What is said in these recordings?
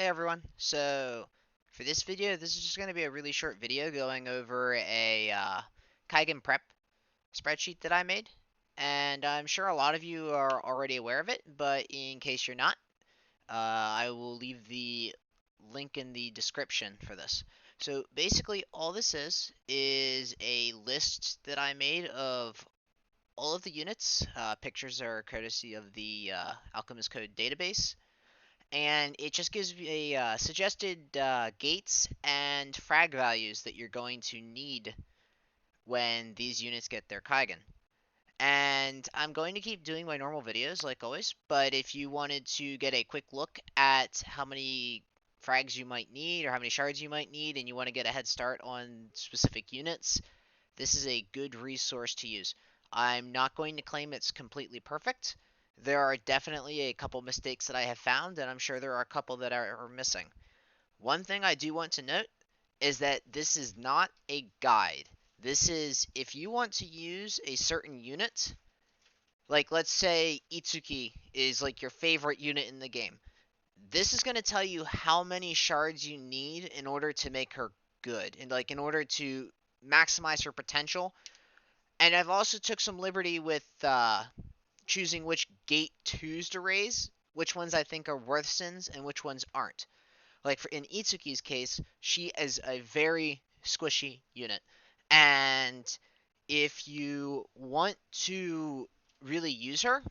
Hey everyone, so for this video, this is just going to be a really short video going over a Kaigan prep spreadsheet that I made. And I'm sure a lot of you are already aware of it, but in case you're not, I will leave the link in the description for this. So basically all this is a list that I made of all of the units. Pictures are courtesy of the Alchemist code database, and it just gives me suggested gates and frag values that you're going to need when these units get their Kaigan. And I'm going to keep doing my normal videos like always, but if you wanted to get a quick look at how many frags you might need or how many shards you might need and you want to get a head start on specific units, this is a good resource to use. I'm not going to claim it's completely perfect. There are definitely a couple mistakes that I have found, and I'm sure there are a couple that are missing. One thing I do want to note is that this is not a guide. This is if you want to use a certain unit, like let's say Itsuki is like your favorite unit in the game. This is going to tell you how many shards you need in order to make her good, and like in order to maximize her potential. And I've also took some liberty with choosing which gate 2s to raise, which ones I think are worth sins and which ones aren't. Like for in Itsuki's case, she is a very squishy unit. And if you want to really use her,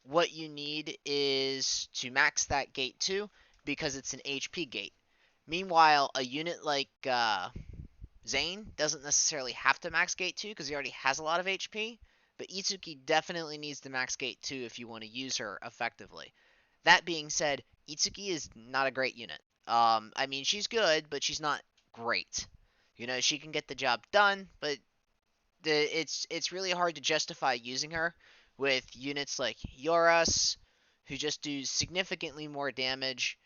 what you need is to max that gate 2 because it's an HP gate. Meanwhile, a unit like Zane doesn't necessarily have to max gate 2 because he already has a lot of HP, but Itsuki definitely needs to max gate 2 if you want to use her effectively. That being said, Itsuki is not a great unit. I mean, she's good, but she's not great. You know, she can get the job done, but it's really hard to justify using her with units like Yoras, who just do significantly more damage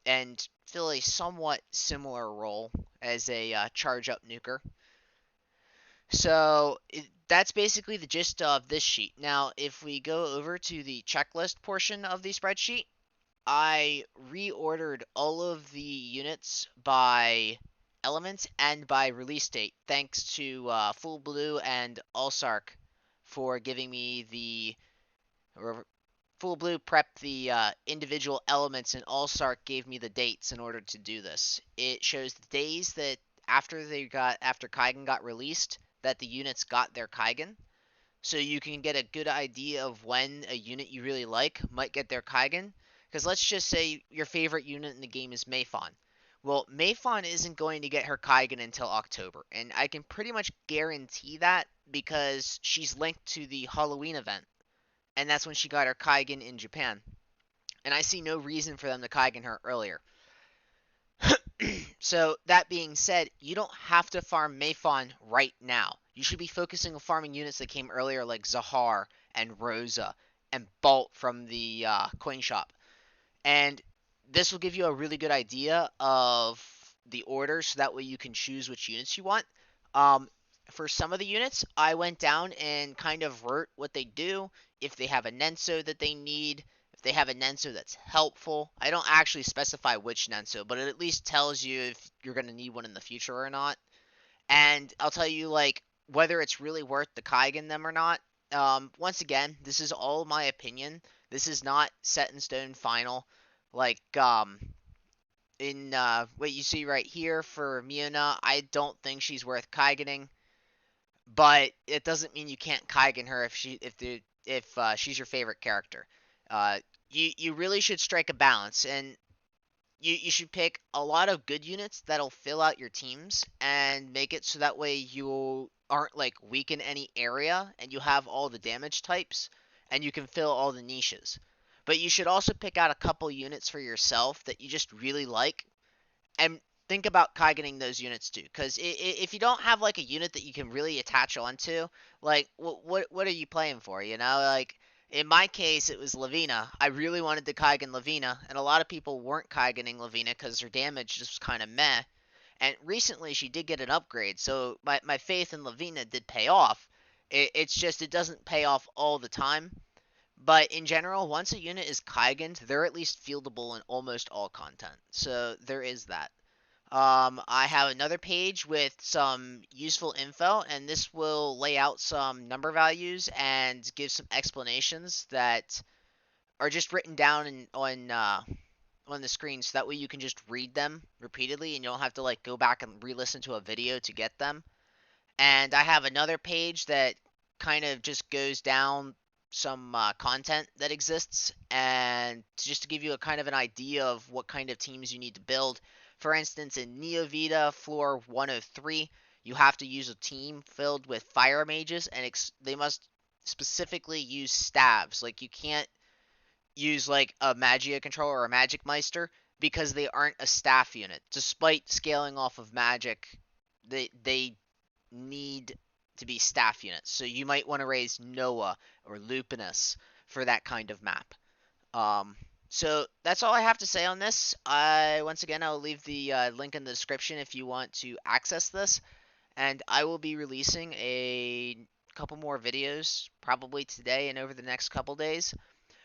and fill a somewhat similar role as a charge up nuker. So that's basically the gist of this sheet. Now, if we go over to the checklist portion of the spreadsheet, I reordered all of the units by element and by release date, thanks to Full Blue and Allsark for giving me the Full Blue prepped the individual elements, and Allsark gave me the dates in order to do this. It shows the days that after Kaigan got released that the units got their Kaigan, so you can get a good idea of when a unit you really like might get their Kaigan. Because let's just say your favorite unit in the game is Mayfon. Well, Mayfon isn't going to get her Kaigan until October, and I can pretty much guarantee that because she's linked to the Halloween event, and that's when she got her Kaigan in Japan. And I see no reason for them to Kaigan her earlier. So, that being said, you don't have to farm Mayfon right now. You should be focusing on farming units that came earlier, like Zahar and Rosa and Bolt from the coin shop. And this will give you a really good idea of the order, so that way you can choose which units you want. Um, for some of the units, I went down and kind of wrote what they do, if they have a Nenso that they need, if they have a Nenso that's helpful. I don't actually specify which Nenso, but it at least tells you if you're going to need one in the future or not. And I'll tell you, like, whether it's really worth the Kaigan them or not. Once again, this is all my opinion. This is not set in stone final. Like, in what you see right here for Miona, I don't think she's worth Kaiganing, but it doesn't mean you can't Kaigan her if she's your favorite character. You really should strike a balance, and you should pick a lot of good units that'll fill out your teams and make it so that way you aren't like weak in any area and you have all the damage types and you can fill all the niches. But you should also pick out a couple units for yourself that you just really like and think about Kaigening those units too. Because if you don't have like a unit that you can really attach onto, like what are you playing for? You know, like in my case, it was Lavina. I really wanted to Kaigen Lavina, and a lot of people weren't Kaigening Lavina because her damage just was kind of meh. And recently, she did get an upgrade, so my faith in Lavina did pay off. It's just it doesn't pay off all the time. But in general, once a unit is Kaigan, they're at least fieldable in almost all content. So there is that. I have another page with some useful info, and this will lay out some number values and give some explanations that are just written down on the screen, so that way you can just read them repeatedly, and you don't have to like go back and re-listen to a video to get them. And I have another page that kind of just goes down some content that exists, and just to give you a kind of an idea of what kind of teams you need to build. For instance, in Neovita Floor 103, you have to use a team filled with fire mages, and they must specifically use staves. Like, you can't use like a Magia controller or a Magic Meister because they aren't a staff unit. Despite scaling off of Magic, they need to be staff units. So you might want to raise Noah or Lupinus for that kind of map. Um, so that's all I have to say on this. Once again, I'll leave the link in the description if you want to access this, and I will be releasing a couple more videos probably today and over the next couple days.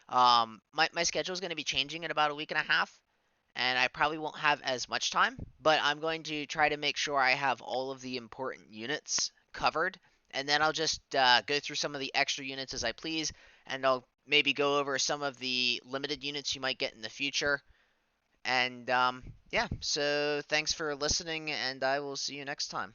My schedule is going to be changing in about a week and a half, and I probably won't have as much time, but I'm going to try to make sure I have all of the important units covered, and then I'll just go through some of the extra units as I please, and I'll maybe go over some of the limited units you might get in the future. And yeah, so thanks for listening, and I will see you next time.